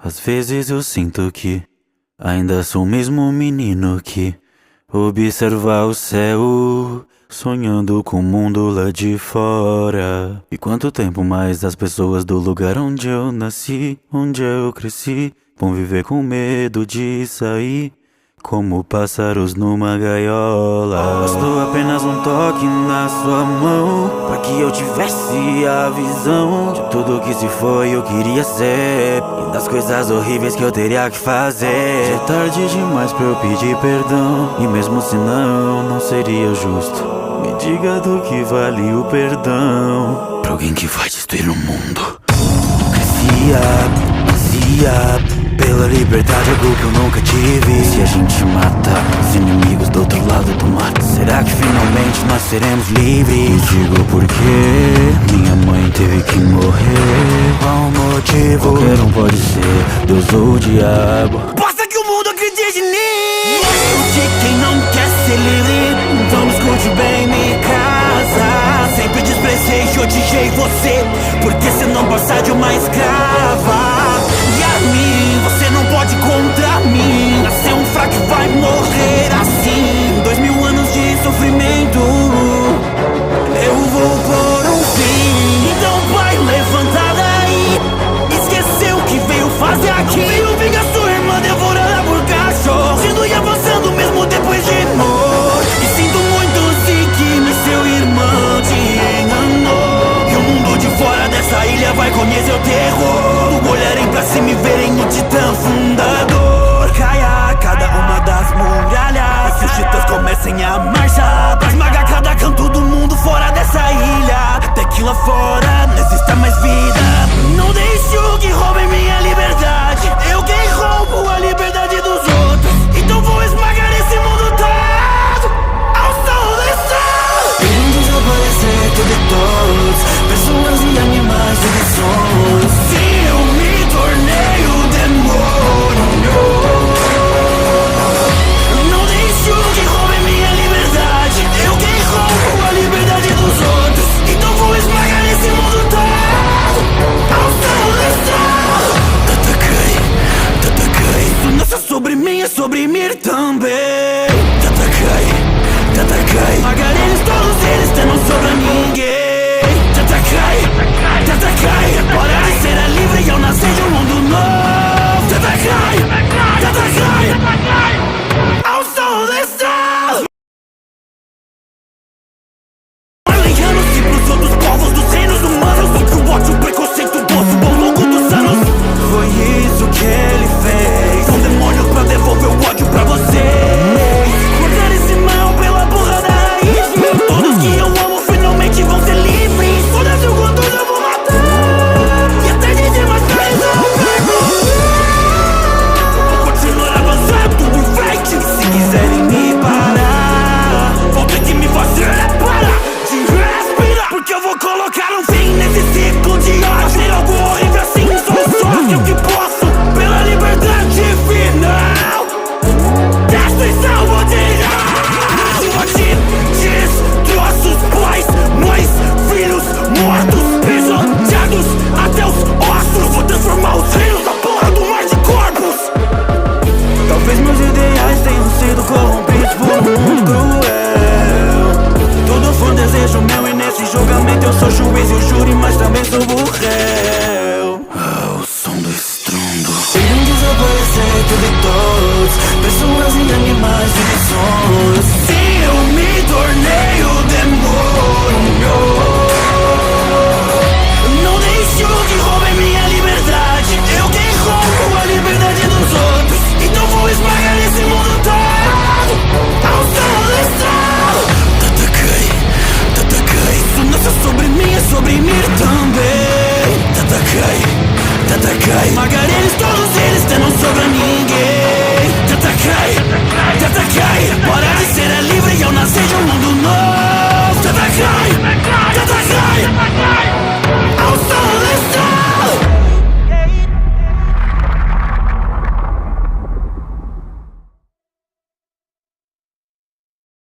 Às vezes eu sinto que ainda sou o mesmo menino que observa o céu, sonhando com o mundo lá de fora. E quanto tempo mais as pessoas do lugar onde eu nasci, onde eu cresci, vão viver com medo de sair como pássaros numa gaiola. Bastou apenas um toque na sua mão pra que eu tivesse a visão de tudo que se foi eu queria ser e das coisas horríveis que eu teria que fazer. Já é tarde demais pra eu pedir perdão, e mesmo se não seria justo. Me diga do que vale o perdão pra alguém que vai destruir o mundo. Crescia pela liberdade, algo que eu nunca tive. E se a gente mata os inimigos do outro lado do mato, será que finalmente nós seremos livres? Me digo por que minha mãe teve que morrer. Qual o motivo? Qualquer um pode ser, Deus ou o diabo. Basta que o mundo acredite em mim. De quem não quer ser livre, então me escute bem, Mikassa. Sempre desprezei e odiei você, porque você não passa de uma escrava. E Armin, você não pode contra mim. Nasceu um fraco e vai morrer assim. 2000 anos de sofrimento eu vou pôr um fim. Então vai, levanta daí. Esqueceu o que veio fazer aqui. Não veio vingar sua irmã devorada por cachorro, indo e avançando mesmo depois de morto. E sinto muito se que seu irmão te enganou. E o mundo de fora dessa ilha vai conhecer o terror. Olharem pra cima e verem o titã fundador. Caia cada uma das muralhas, que os titãs comecem a marchar pra esmagar cada canto do mundo fora dessa ilha, até que lá fora não exista mais vida. Não deixo que roubem minha liberdade. Eu quem roubo a liberdade dos outros, então vou esmagar esse mundo todo ao som desse sol. Irem desaparecer tudo e todos, pessoas e animais e sons. Sim, eu me tornei o demônio. Não deixo que roubem minha liberdade. Eu quem roubo a liberdade dos outros, então vou esmagar esse mundo todo ao som desse sol. Tatakai, isso não é só sobre mim, é sobre mim também. Tatakai, esmagar eles todos, eles até não sobra ninguém. Tatakai, bora de ser livre e eu nascer de um mundo novo. Tatakai, ao som desse sol. Aliando-se pros outros povos dos reinos humanos, entre o ódio, o preconceito, o doce, ao longo dos anos. Foi isso que ele fez, um demônio pra devolver o ódio pra vocês. Cortar esse mal pela porra da raiz. Todos que eu amo finalmente vão ser livres. Todas eu com todas eu vou matar, e até de demais pra resolver. Vou continuar avançando em frente, e se quiserem me parar, vão ter que me fazer parar de respirar, porque eu vou colocar um fim nesse ciclo de ódio. Fazer algo horrível assim, só eu que posso, pela liberdade final. Destruição vou tirar. Destroços, pais, mães, filhos, mortos, pisoteados até os ossos. Vou transformar os rios na porra do mar de corpos. Talvez meus ideais tenham sido corrompidos por um mundo cruel. Tudo foi um desejo meu, e nesse julgamento eu sou juiz e o júri, mas também sou o réu. O som do estrondo. Irem desaparecer tudo e todos, pessoas e animais e sons. Sim, eu me tornei o demônio. Não deixo que roubem minha liberdade. Eu quem roubo a liberdade dos outros, então vou esmagar esse mundo todo ao som desse sol. Tatakai, isso não é só sobre mim, é sobre mim também. Tatakai, esmagar